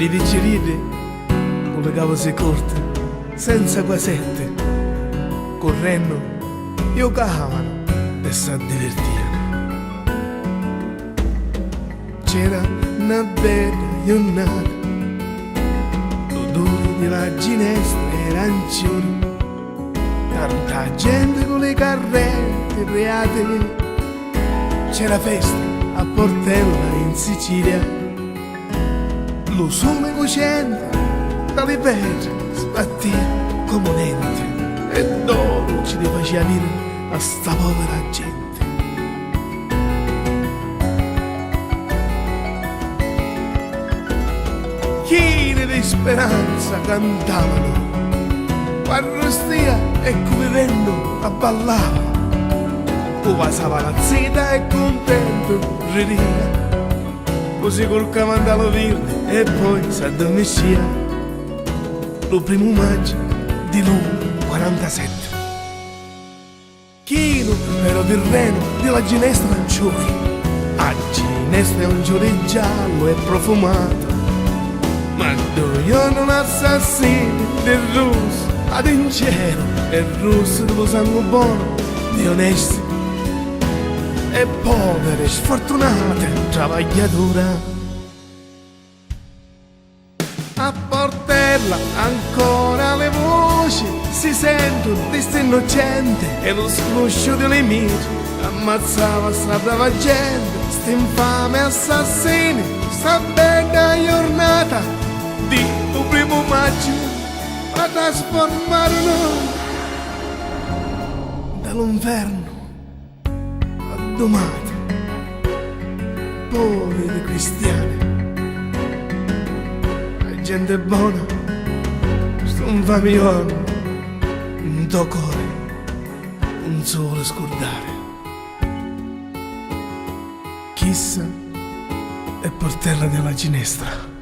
li digerite con le cavose corte, senza guasette, correndo, giocavano e si divertivano. C'era una bella giornata, l'odore della ginestra era arancione, tanta gente con le carrette reate. C'era festa a Portella in Sicilia, lo sole cocente dalle pietre sbattia come un ente e d'oro ci faceva dire a sta povera gente. Chine di speranza cantavano, Arrostia e come vivendo a ballava, o passava la zita e contento rideva, così col camandalo verde e poi s'addormescia, lo primo maggio di luglio 47. Chino però del reno della ginestra ancione, a ginestra è un giorno giallo e profumato, ma io non assassino del russo ad in cielo, e il russo dello sangue buono di onesti e povere sfortunate travagliatura. A Portella ancora le voci si sentono di sta innocente e lo scroscio delle miti ammazzava sta brava gente, sta infame assassini, sta bella giornata di un primo maggio a trasformarono dall'inferno a domani poveri cristiani. La gente buona sto un famiglione un tuo cuore un solo scordare. Chissà è Portella della Ginestra.